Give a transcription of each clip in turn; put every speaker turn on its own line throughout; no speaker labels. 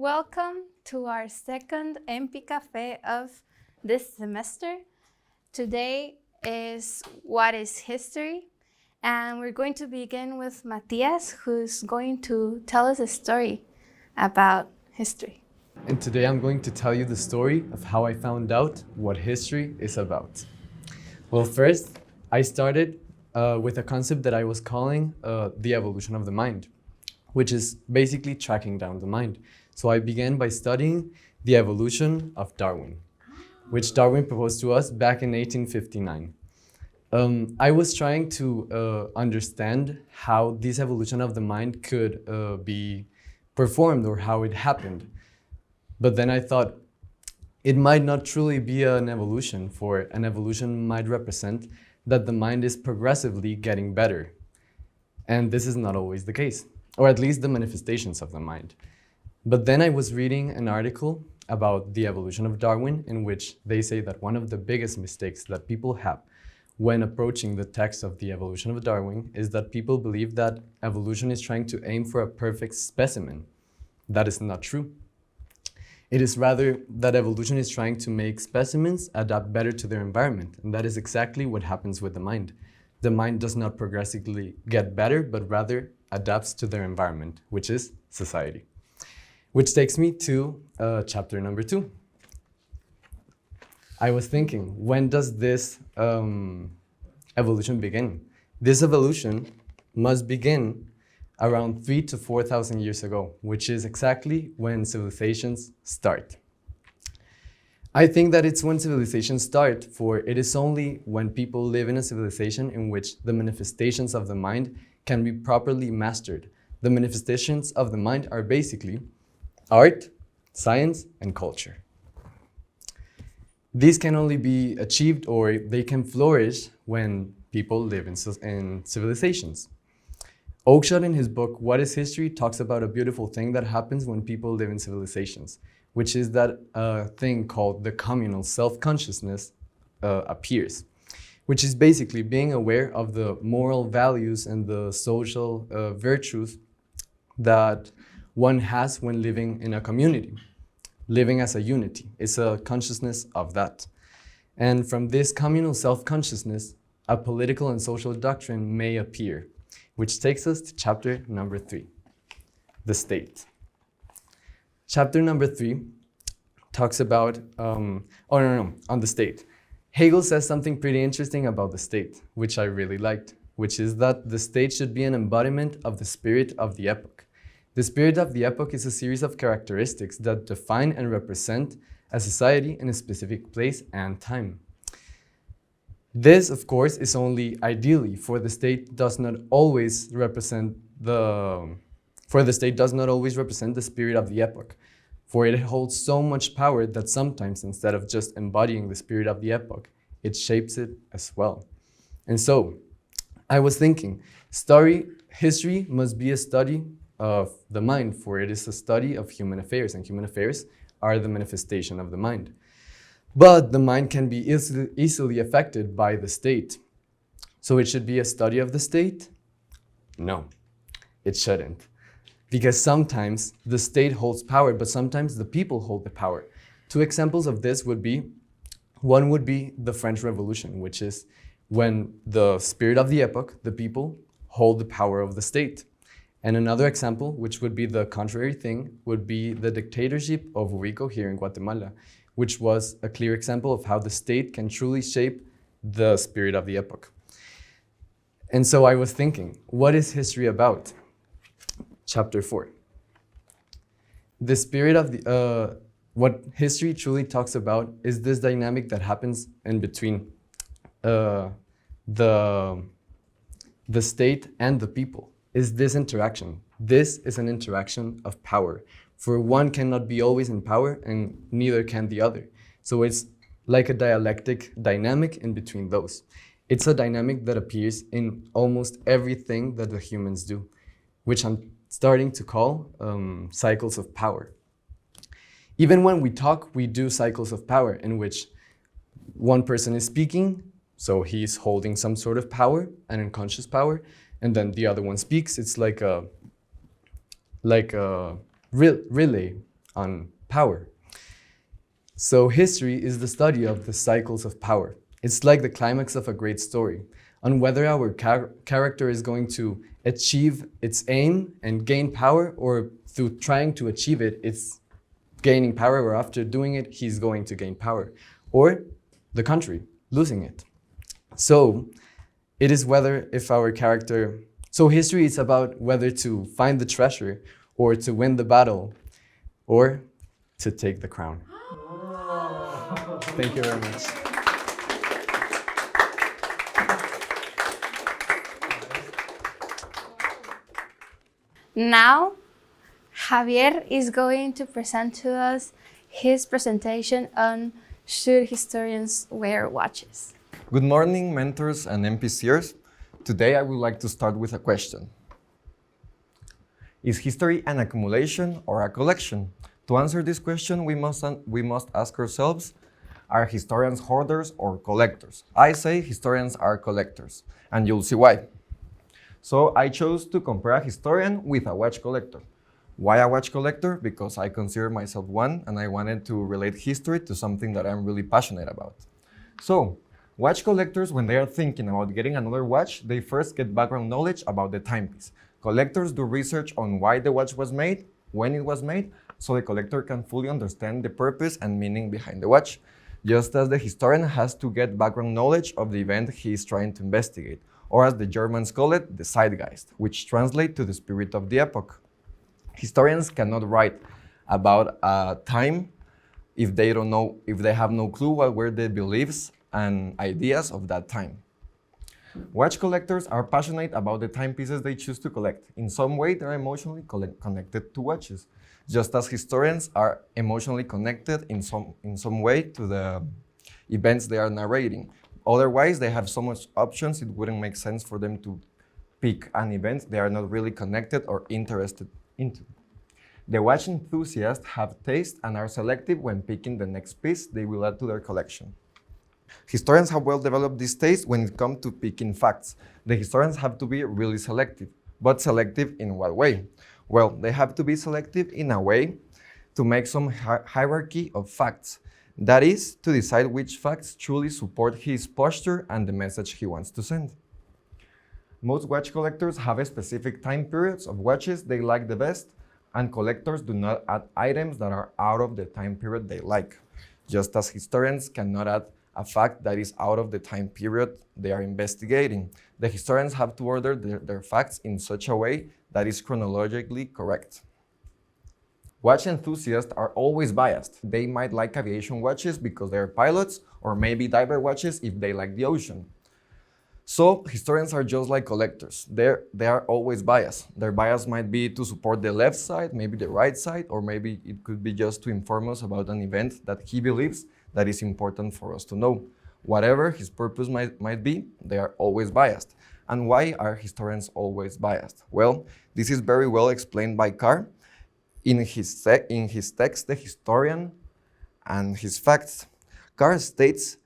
Welcome to our second MPCafé of this semester. Today is What is History? And we're going to begin with Matías, who's going to tell us a story about history.
And today I'm going to tell you the story of how I found out what history is about. Well, first, I started with a concept that I was calling the evolution of the mind, which is basically tracking down the mind. So I began by studying the evolution of Darwin, which Darwin proposed to us back in 1859. I was trying to understand how this evolution of the mind could be performed or how it happened. But then I thought it might not truly be an evolution, for an evolution might represent that the mind is progressively getting better. And this is not always the case, or at least the manifestations of the mind. But then I was reading an article about the evolution of Darwin, in which they say that one of the biggest mistakes that people have when approaching the text of the evolution of Darwin is that people believe that evolution is trying to aim for a perfect specimen. That is not true. It is rather that evolution is trying to make specimens adapt better to their environment, and that is exactly what happens with the mind. The mind does not progressively get better, but rather adapts to their environment, which is society. Which takes me to chapter number 2. I was thinking, when does this evolution begin? This evolution must begin around 3,000 to 4,000 years ago, which is exactly when civilizations start. I think that it's when civilizations start, for it is only when people live in a civilization in which the manifestations of the mind can be properly mastered. The manifestations of the mind are basically art, science, and culture. These can only be achieved, or they can flourish, when people live in civilizations. Oakeshott, in his book, What is History?, talks about a beautiful thing that happens when people live in civilizations, which is that a thing called the communal self-consciousness appears, which is basically being aware of the moral values and the social virtues that one has when living in a community. Living as a unity is a consciousness of that. And from this communal self-consciousness, a political and social doctrine may appear, which takes us to chapter number 3, the state. Chapter number 3 talks about, on the state. Hegel says something pretty interesting about the state, which I really liked, which is that the state should be an embodiment of the spirit of the epoch. The spirit of the epoch is a series of characteristics that define and represent a society in a specific place and time. This, of course, is only ideally, for the state does not always represent the spirit of the epoch, for it holds so much power that sometimes, instead of just embodying the spirit of the epoch, it shapes it as well. And so, I was thinking, history must be a study of the mind, for it is a study of human affairs, and human affairs are the manifestation of the mind. But the mind can be easily affected by the state. So it should be a study of the state? No, it shouldn't. Because sometimes the state holds power, but sometimes the people hold the power. 2 examples of this would be, one would be the French Revolution, which is when the spirit of the epoch, the people, hold the power of the state. And another example, which would be the contrary thing, would be the dictatorship of Urico here in Guatemala, which was a clear example of how the state can truly shape the spirit of the epoch. And so I was thinking, what is history about? Chapter 4. The spirit of what history truly talks about is this dynamic that happens in between the state and the people. Is this interaction. This is an interaction of power, for one cannot be always in power and neither can the other. So it's like a dialectic dynamic in between those. It's a dynamic that appears in almost everything that the humans do, which I'm starting to call cycles of power. Even when we talk, we do cycles of power in which one person is speaking, so he's holding some sort of power, an unconscious power, and then the other one speaks. It's like a relay on power. So history is the study of the cycles of power. It's like the climax of a great story, on whether our character is going to achieve its aim and gain power, or through trying to achieve it, it's gaining power, or after doing it, he's going to gain power, or the country losing it. So it is whether if our character, so history is about whether to find the treasure or to win the battle or to take the crown. Thank you very much.
Now, Javier is going to present to us his presentation on should historians wear watches.
Good morning, mentors and MPCers. Today I would like to start with a question. Is history an accumulation or a collection? To answer this question, we must ask ourselves, are historians hoarders or collectors? I say historians are collectors, and you'll see why. So I chose to compare a historian with a watch collector. Why a watch collector? Because I consider myself one, and I wanted to relate history to something that I'm really passionate about. So, watch collectors, when they are thinking about getting another watch, they first get background knowledge about the timepiece. Collectors do research on why the watch was made, when it was made, so the collector can fully understand the purpose and meaning behind the watch, just as the historian has to get background knowledge of the event he is trying to investigate, or as the Germans call it, the Zeitgeist, which translates to the spirit of the epoch. Historians cannot write about a time if they have no clue what were the beliefs and ideas of that time. Watch collectors are passionate about the timepieces they choose to collect. In some way, they're emotionally connected to watches, just as historians are emotionally connected in some way to the events they are narrating. Otherwise, they have so much options, it wouldn't make sense for them to pick an event they are not really connected or interested into. The watch enthusiasts have taste and are selective when picking the next piece they will add to their collection. Historians have well developed this taste when it comes to picking facts. The historians have to be really selective. But selective in what way? Well, they have to be selective in a way to make some hierarchy of facts. That is, to decide which facts truly support his posture and the message he wants to send. Most watch collectors have a specific time periods of watches they like the best, and collectors do not add items that are out of the time period they like, just as historians cannot add a fact that is out of the time period they are investigating. The historians have to order their facts in such a way that is chronologically correct. Watch enthusiasts are always biased. They might like aviation watches because they are pilots, or maybe diver watches if they like the ocean. So historians are just like collectors. They are always biased. Their bias might be to support the left side, maybe the right side, or maybe it could be just to inform us about an event that he believes that is important for us to know. Whatever his purpose might be, they are always biased. And why are historians always biased? Well, this is very well explained by Carr in his text, The Historian and His Facts. Carr states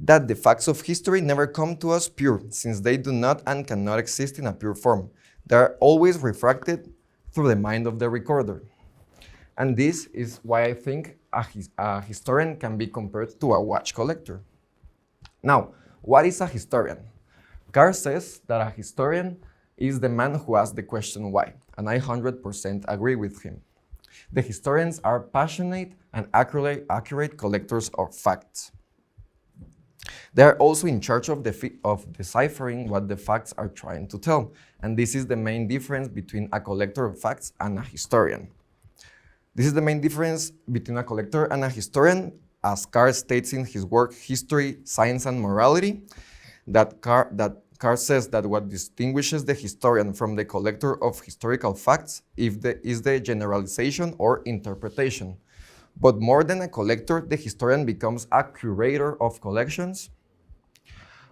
that the facts of history never come to us pure, since they do not and cannot exist in a pure form. They are always refracted through the mind of the recorder. And this is why I think a historian can be compared to a watch collector. Now, what is a historian? Carr says that a historian is the man who asks the question why, and I 100% agree with him. The historians are passionate and accurate collectors of facts. They are also in charge of deciphering what the facts are trying to tell, and this is the main difference between a collector of facts and a historian. This is the main difference between a collector and a historian, as Carr states in his work History, Science, and Morality, that Carr says that what distinguishes the historian from the collector of historical facts is the generalization or interpretation. But more than a collector, the historian becomes a curator of collections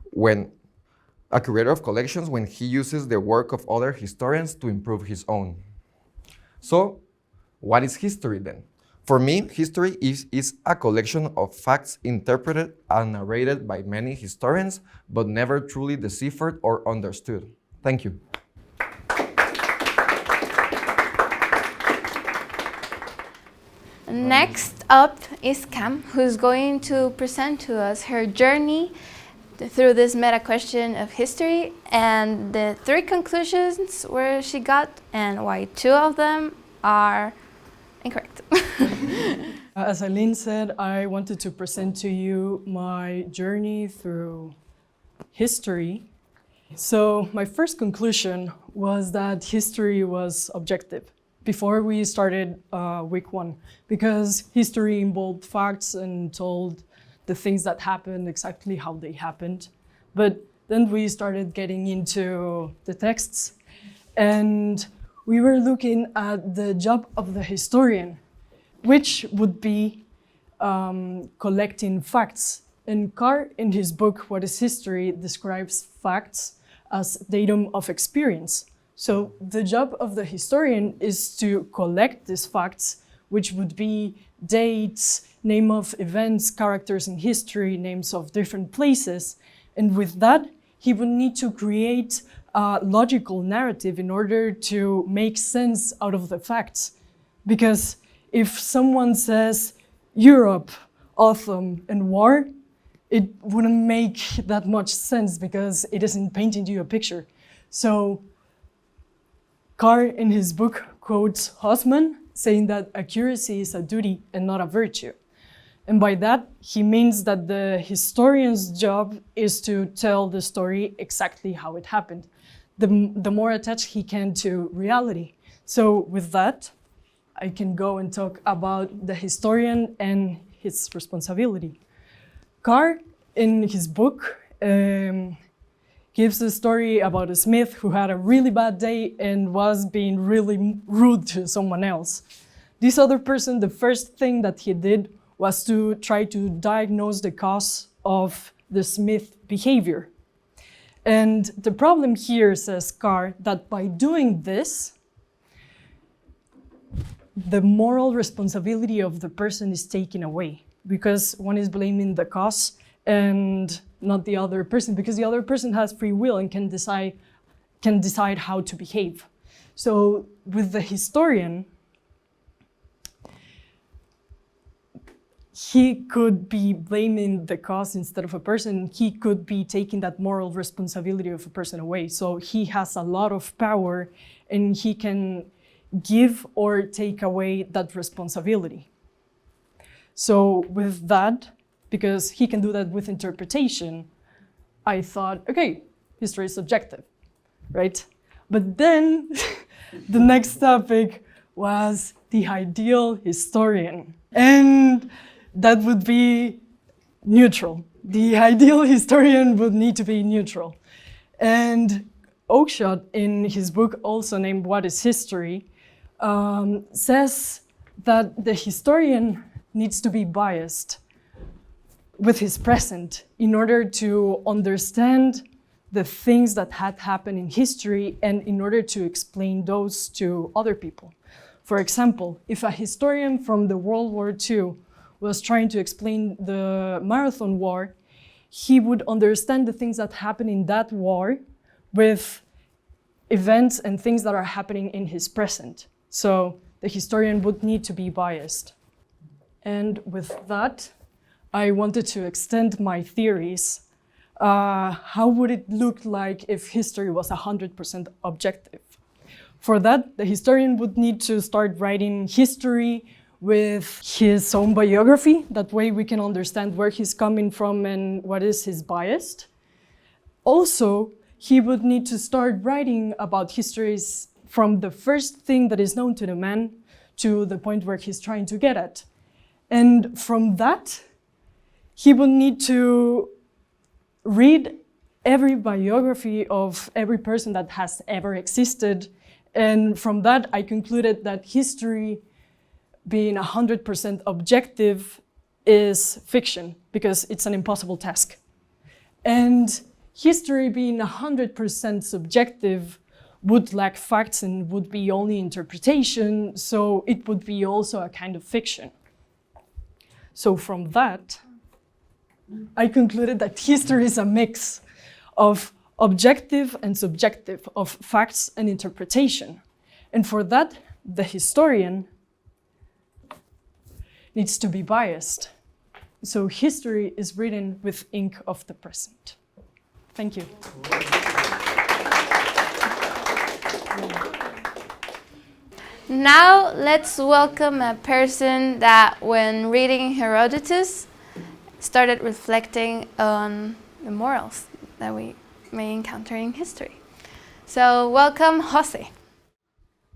when he uses the work of other historians to improve his own. So, what is history then? For me, history is a collection of facts interpreted and narrated by many historians, but never truly deciphered or understood. Thank you.
Next up is Cam, who's going to present to us her journey through this meta question of history and the 3 conclusions where she got and why 2 of them are incorrect.
As Eileen said, I wanted to present to you my journey through history. So my first conclusion was that history was objective before we started week 1, because history involved facts and told the things that happened exactly how they happened. But then we started getting into the texts, and we were looking at the job of the historian, which would be collecting facts. And Carr, in his book, What is History, describes facts as datum of experience. So the job of the historian is to collect these facts, which would be dates, name of events, characters in history, names of different places. And with that, he would need to create a logical narrative in order to make sense out of the facts. Because if someone says Europe, autumn, and war, it wouldn't make that much sense because it isn't painting you a picture. So Carr, in his book, quotes Hosman, saying that accuracy is a duty and not a virtue. And by that, he means that the historian's job is to tell the story exactly how it happened, the more attached he can to reality. So with that, I can go and talk about the historian and his responsibility. Carr, in his book, gives a story about a smith who had a really bad day and was being really rude to someone else. This other person, the first thing that he did was to try to diagnose the cause of the smith behavior. And the problem here, says Carr, that by doing this, the moral responsibility of the person is taken away, because one is blaming the cause and not the other person, because the other person has free will and can decide how to behave. So with the historian, he could be blaming the cause instead of a person. He could be taking that moral responsibility of a person away. So he has a lot of power and he can give or take away that responsibility. So with that, because he can do that with interpretation, I thought, okay, history is subjective, right? But then the next topic was the ideal historian. And that would be neutral. The ideal historian would need to be neutral. And Oakeshott, in his book also named What is History, says that the historian needs to be biased with his present in order to understand the things that had happened in history and in order to explain those to other people. For example, if a historian from the World War II was trying to explain the Marathon War, he would understand the things that happened in that war with events and things that are happening in his present. So the historian would need to be biased. And with that, I wanted to extend my theories. How would it look like if history was 100% objective? For that, the historian would need to start writing history with his own biography. That way we can understand where he's coming from and what is his bias. Also, he would need to start writing about histories from the first thing that is known to the man to the point where he's trying to get at. And from that, he would need to read every biography of every person that has ever existed. And from that, I concluded that history being 100% objective is fiction, because it's an impossible task. And history being 100% subjective would lack facts and would be only interpretation, so it would be also a kind of fiction. So from that, I concluded that history is a mix of objective and subjective, of facts and interpretation. And for that, the historian needs to be biased. So history is written with ink of the present. Thank you.
Now let's welcome a person that, when reading Herodotus, started reflecting on the morals that we may encounter in history. So welcome, Jose.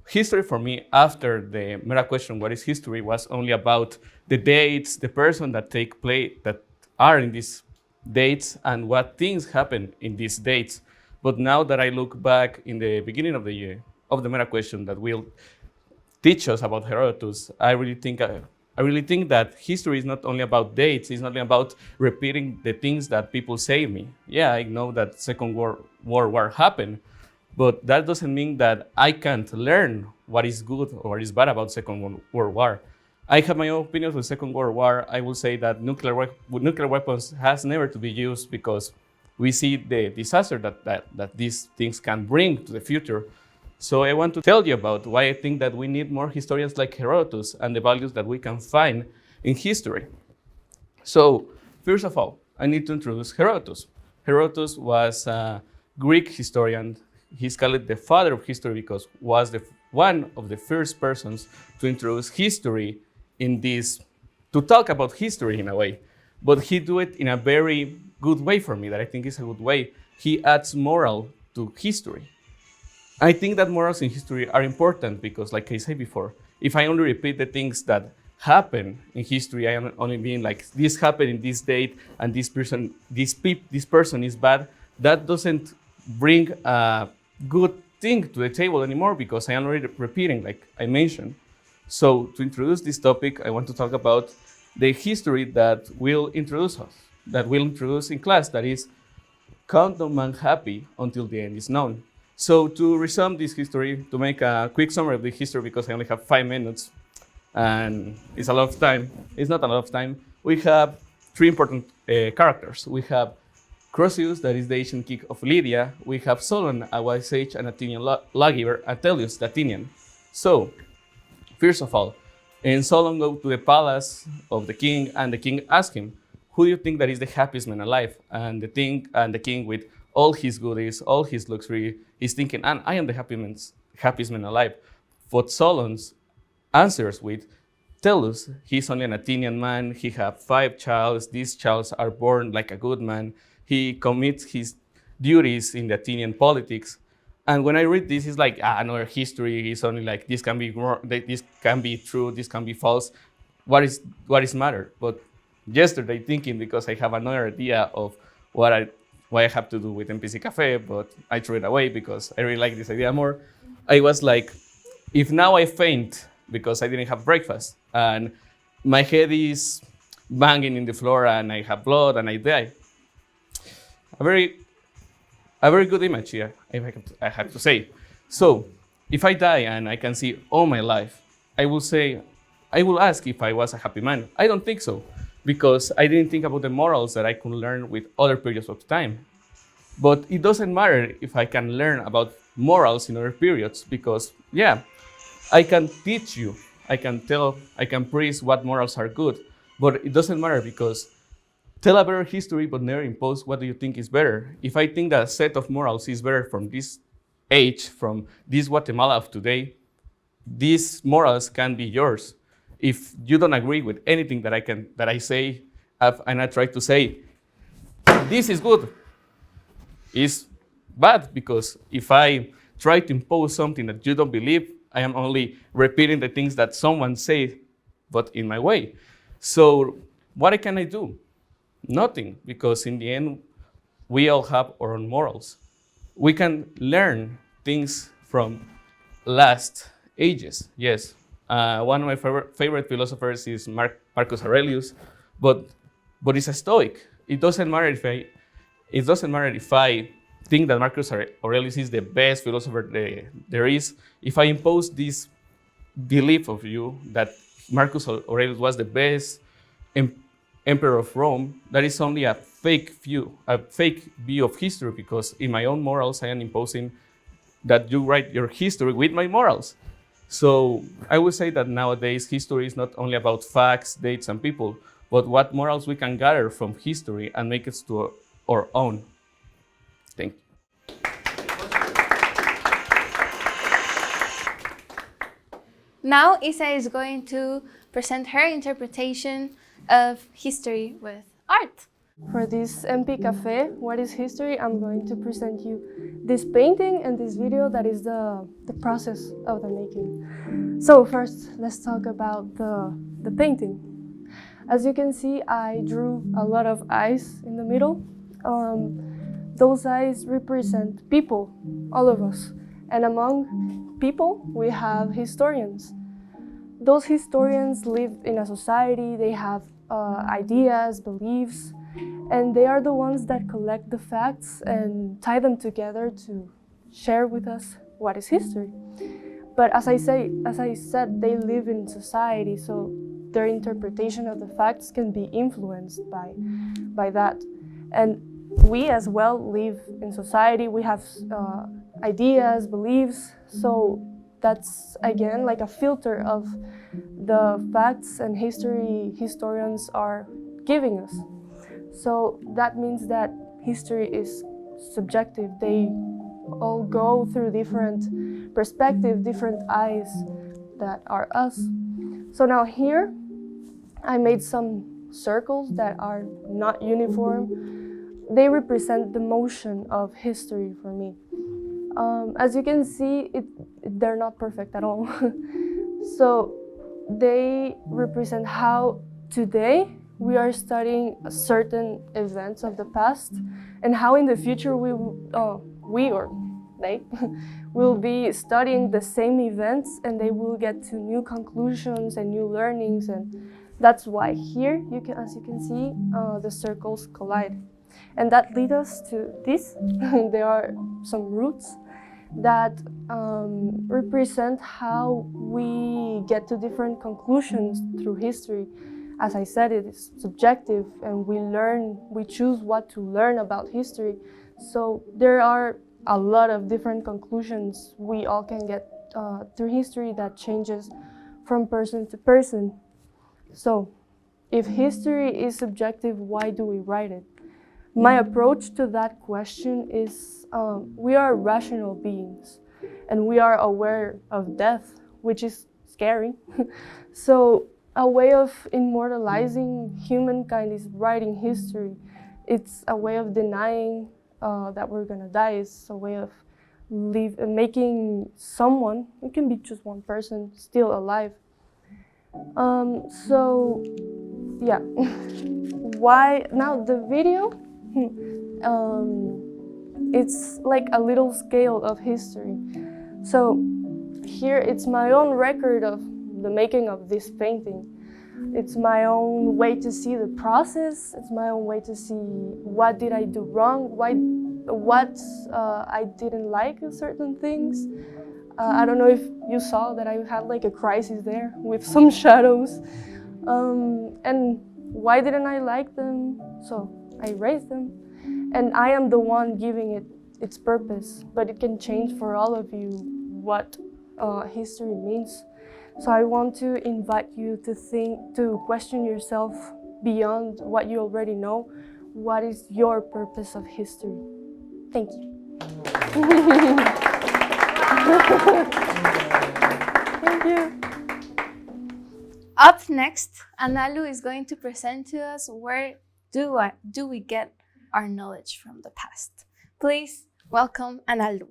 History for me, after the meta question, what is history, was only about the dates, the person that take place, that are in these dates, and what things happen in these dates. But now that I look back in the beginning of the year, of the meta question that will teach us about Herodotus, I really think that history is not only about dates, it's not only about repeating the things that people say to me. Yeah, I know that Second World War happened, but that doesn't mean that I can't learn what is good or what is bad about Second World War. I have my own opinions with Second World War. I will say that nuclear weapons has never to be used because we see the disaster that these things can bring to the future. So I want to tell you about why I think that we need more historians like Herodotus and the values that we can find in history. So first of all, I need to introduce Herodotus. Herodotus was a Greek historian. He's called the father of history because was one of the first persons to introduce history in this, to talk about history in a way. But he do it in a very good way for me, that I think is a good way. He adds moral to history. I think that morals in history are important because, like I said before, if I only repeat the things that happen in history, I am only being like, this happened in this date and this person is bad, that doesn't bring a good thing to the table anymore because I am already repeating, like I mentioned. So to introduce this topic, I want to talk about the history that will introduce us, that we'll introduce in class, that is, count no man happy until the end is known. So to resume this history, to make a quick summary of the history, because I only have 5 minutes and it's a lot of time, it's not a lot of time, we have 3 important characters. We have Croesus, that is the ancient king of Lydia. We have Solon, a wise sage and Athenian lawgiver, and Tellius, the Athenian. So, first of all, Solon go to the palace of the king, and the king asks him, who do you think that is the happiest man alive? And the king, with all his goodies, all his luxury, is thinking, and I am the happiest man alive. But Solon answers with, Tellius, he's only an Athenian man, he have 5 children, these children are born like a good man, he commits his duties in the Athenian politics. And when I read this, it's like, another history is only like, this can be true, this can be false. What is matter? But yesterday, thinking, because I have another idea of what I have to do with MPCafé, but I threw it away because I really like this idea more. I was like, if now I faint because I didn't have breakfast and my head is banging in the floor and I have blood and I die. A very good image here, I have to say. So if I die and I can see all my life, I will ask if I was a happy man. I don't think so, because I didn't think about the morals that I could learn with other periods of time. But it doesn't matter if I can learn about morals in other periods, because yeah, I can teach you, I can praise what morals are good, but it doesn't matter because tell a better history, but never impose what do you think is better. If I think that a set of morals is better from this age, from this Guatemala of today, these morals can be yours. If you don't agree with anything that I say, and I try to say, this is good, it's bad, because if I try to impose something that you don't believe, I am only repeating the things that someone say, but in my way. So what can I do? Nothing, because in the end, we all have our own morals. We can learn things from last ages, yes. One of my favorite philosophers is Marcus Aurelius, but it's a Stoic. It doesn't matter if I think that Marcus Aurelius is the best philosopher there is. If I impose this belief of you that Marcus Aurelius was the best emperor of Rome, that is only a fake view of history, because in my own morals I am imposing that you write your history with my morals. So I would say that nowadays history is not only about facts, dates, and people, but what morals we can gather from history and make it to our own. Thank you.
Now Isa is going to present her interpretation of history with art.
For this MPCafé, What is History, I'm going to present you this painting and this video that is the process of the making. So first, let's talk about the painting. As you can see, I drew a lot of eyes in the middle. Those eyes represent people, all of us. And among people, we have historians. Those historians live in a society, they have ideas, beliefs, and they are the ones that collect the facts and tie them together to share with us what is history. But as I said, they live in society, so their interpretation of the facts can be influenced by that. And we as well live in society, we have ideas, beliefs, so that's again like a filter of the facts and historians are giving us. So that means that history is subjective. They all go through different perspectives, different eyes that are us. So now here, I made some circles that are not uniform. They represent the motion of history for me. As you can see, they're not perfect at all. So they represent how today we are studying certain events of the past and how in the future we or they will be studying the same events and they will get to new conclusions and new learnings, and that's why here, as you can see, the circles collide. And that leads us to this. There are some roots that represent how we get to different conclusions through history. As I said, it is subjective and we choose what to learn about history. So there are a lot of different conclusions we all can get through history that changes from person to person. So if history is subjective, why do we write it? My approach to that question is we are rational beings and we are aware of death, which is scary. So a way of immortalizing humankind is writing history. It's a way of denying that we're gonna die. It's a way of making someone, it can be just one person, still alive. So yeah, why now the video? It's like a little scale of history. So here it's my own record of the making of this painting. It's my own way to see the process. It's my own way to see what did I do wrong, what I didn't like certain things. I don't know if you saw that I had like a crisis there with some shadows. And why didn't I like them? So I erased them. And I am the one giving it its purpose, but it can change for all of you what history means. So I want to invite you to question yourself beyond what you already know. What is your purpose of history? Thank you. Thank you.
Up next, Analu is going to present to us where do we get our knowledge from the past. Please welcome Analu.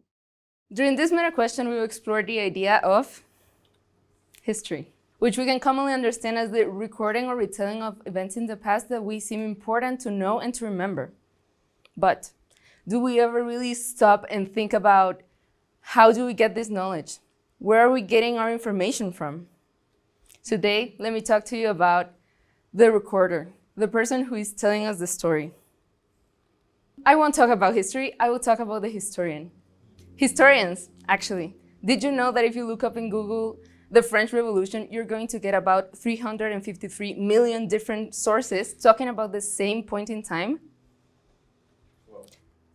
During this meta question, we will explore the idea of history, which we can commonly understand as the recording or retelling of events in the past that we seem important to know and to remember. But do we ever really stop and think about how do we get this knowledge? Where are we getting our information from? Today, let me talk to you about the recorder, the person who is telling us the story. I won't talk about history, I will talk about the historian. Historians, actually. Did you know that if you look up in Google the French Revolution, you're going to get about 353 million different sources talking about the same point in time?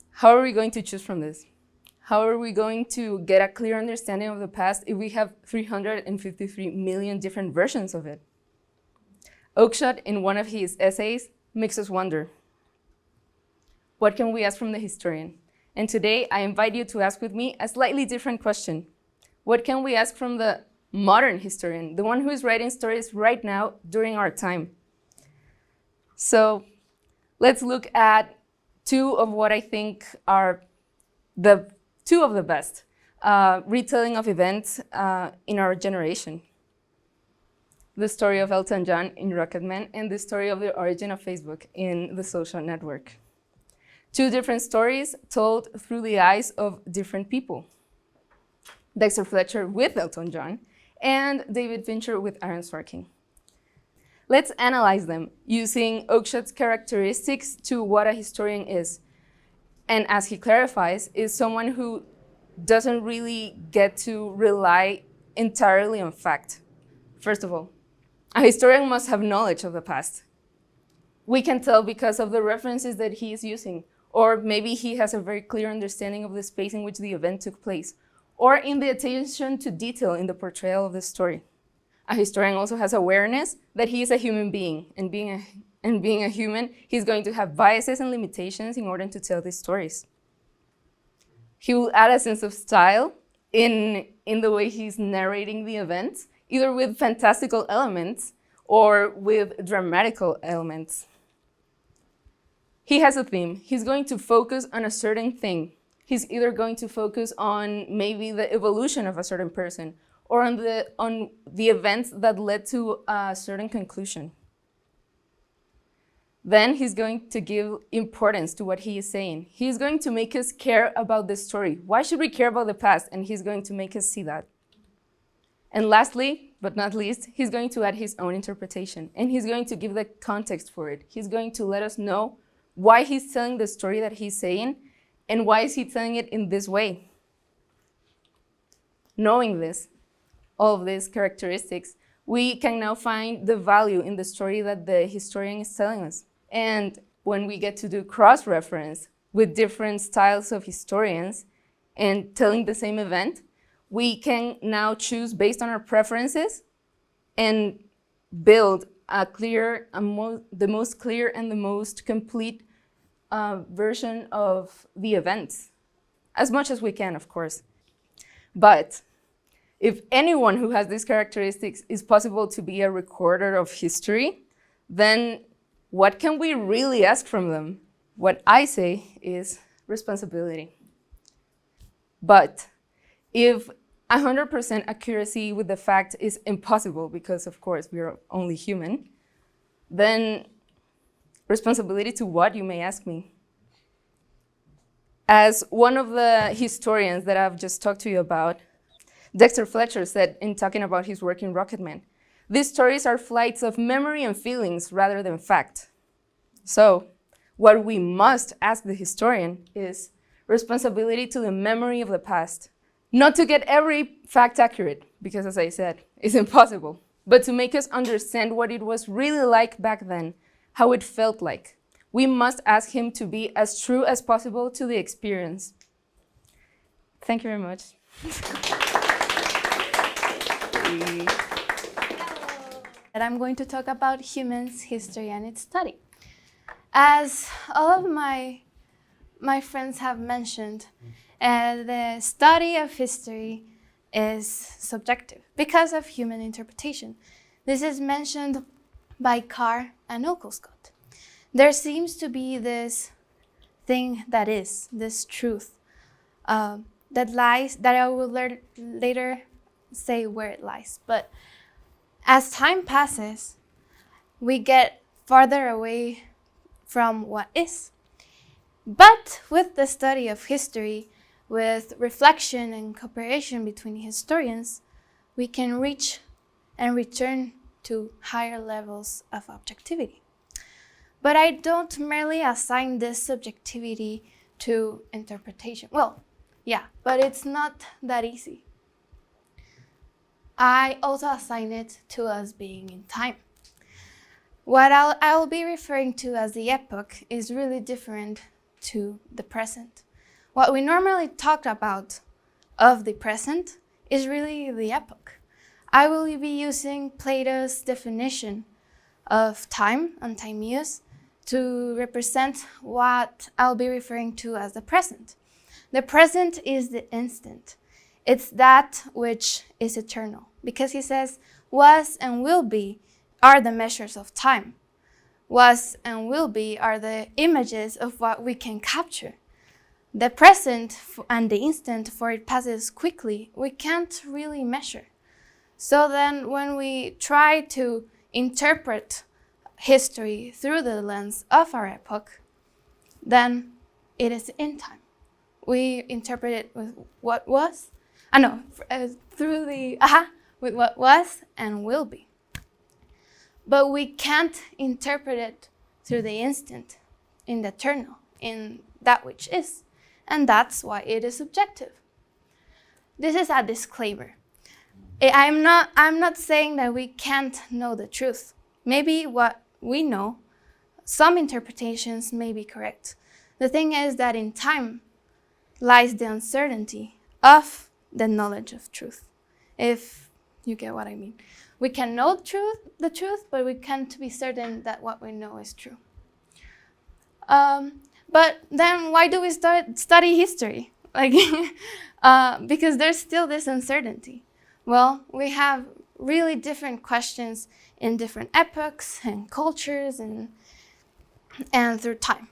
How are we going to choose from this? How are we going to get a clear understanding of the past if we have 353 million different versions of it? Oakeshott, in one of his essays, makes us wonder, what can we ask from the historian? And today, I invite you to ask with me a slightly different question. What can we ask from the modern historian, the one who is writing stories right now during our time? So let's look at two of what I think are the two of the best retelling of events in our generation. The story of Elton John in Rocketman and the story of the origin of Facebook in The Social Network. Two different stories told through the eyes of different people. Dexter Fletcher with Elton John and David Fincher with Aaron Sorkin. Let's analyze them using Oakeshott's characteristics to what a historian is. And as he clarifies, is someone who doesn't really get to rely entirely on fact. First of all, a historian must have knowledge of the past. We can tell because of the references that he is using, or maybe he has a very clear understanding of the space in which the event took place, or in the attention to detail in the portrayal of the story. A historian also has awareness that he is a human being, and being a human, he's going to have biases and limitations in order to tell these stories. He will add a sense of style in the way he's narrating the events, either with fantastical elements or with dramatical elements. He has a theme. He's going to focus on a certain thing. He's either going to focus on maybe the evolution of a certain person or on the events that led to a certain conclusion. Then he's going to give importance to what he is saying. He's going to make us care about the story. Why should we care about the past? And he's going to make us see that. And lastly, but not least, he's going to add his own interpretation, and he's going to give the context for it. He's going to let us know why he's telling the story that he's saying, and why is he telling it in this way. Knowing this, all of these characteristics, we can now find the value in the story that the historian is telling us. And when we get to do cross-reference with different styles of historians and telling the same event, we can now choose based on our preferences and build a clear, the most clear and the most complete version of the events, as much as we can, of course. But if anyone who has these characteristics is possible to be a recorder of history, then what can we really ask from them? What I say is responsibility. But if 100% accuracy with the fact is impossible, because of course we are only human, then responsibility to what, you may ask me? As one of the historians that I've just talked to you about, Dexter Fletcher said in talking about his work in Rocketman, these stories are flights of memory and feelings rather than fact. So what we must ask the historian is responsibility to the memory of the past. Not to get every fact accurate, because as I said, it's impossible, but to make us understand what it was really like back then, how it felt like. We must ask him to be as true as possible to the experience. Thank you very much.
And I'm going to talk about humans, history, and its study. As all of my friends have mentioned, the study of history is subjective because of human interpretation. This is mentioned by Carr and Oakeshott. There seems to be this thing that is, this truth that lies, that I will later say where it lies. But as time passes, we get farther away from what is. But with the study of history, with reflection and cooperation between historians, we can reach and return to higher levels of objectivity. But I don't merely assign this subjectivity to interpretation. Well, yeah, but it's not that easy. I also assign it to us being in time. What I'll be referring to as the epoch is really different to the present. what we normally talk about of the present is really the epoch. I will be using Plato's definition of time and time use to represent what I'll be referring to as the present. The present is the instant. It's that which is eternal, because he says was and will be are the measures of time. Was and will be are the images of what we can capture. The present and the instant, for it passes quickly, we can't really measure. So then when we try to interpret history through the lens of our epoch, then it is in time. We interpret it with what was, with what was and will be. But we can't interpret it through the instant, in the eternal, in that which is. And that's why it is subjective. This is a disclaimer. I'm not saying that we can't know the truth. Maybe what we know, some interpretations may be correct. The thing is that in time lies the uncertainty of the knowledge of truth, if you get what I mean. We can know the truth, but we can't be certain that what we know is true. But then why do we study history? Because there's still this uncertainty. Well, we have really different questions in different epochs and cultures and through time.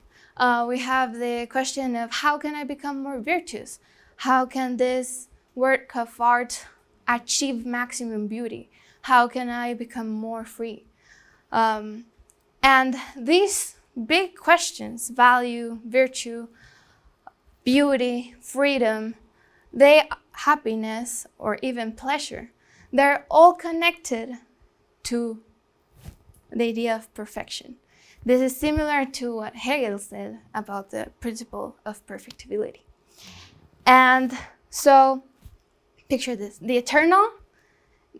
We have the question of how can I become more virtuous? How can this work of art achieve maximum beauty? How can I become more free? And these big questions, value, virtue, beauty, freedom, happiness, or even pleasure, they're all connected to the idea of perfection. This is similar to what Hegel said about the principle of perfectibility. And so, picture this. The eternal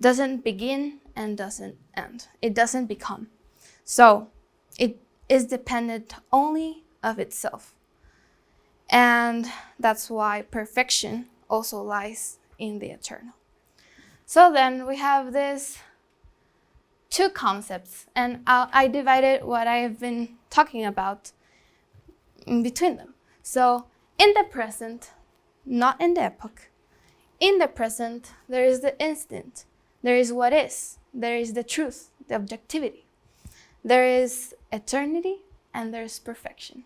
doesn't begin and doesn't end. It doesn't become. So, it is dependent only of itself. And that's why perfection also lies in the eternal. So then we have these two concepts, and I divided what I have been talking about in between them. So in the present, not in the epoch, in the present, there is the instant, there is what is, there is the truth, the objectivity. There is eternity and there is perfection.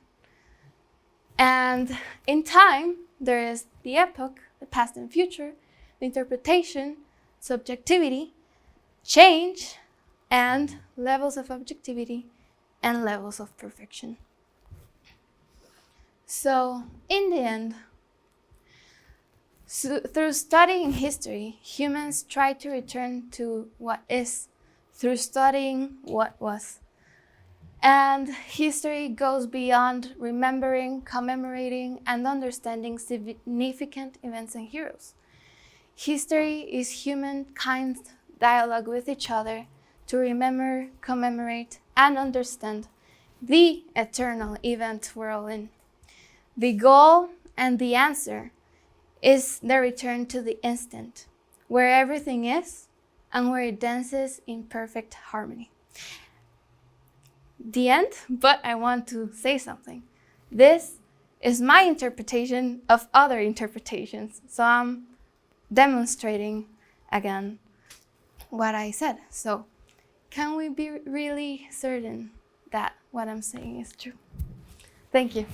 And in time, there is the epoch, the past and future, the interpretation, subjectivity, change, and levels of objectivity and levels of perfection. So, in the end, through studying history, humans try to return to what is through studying what was. And history goes beyond remembering, commemorating, and understanding significant events and heroes. History is humankind's dialogue with each other to remember, commemorate, and understand the eternal event we're all in. The goal and the answer is the return to the instant, where everything is and where it dances in perfect harmony. The end, but I want to say something. This is my interpretation of other interpretations, so I'm demonstrating again what I said. So, can we be really certain that what I'm saying is true? Thank you.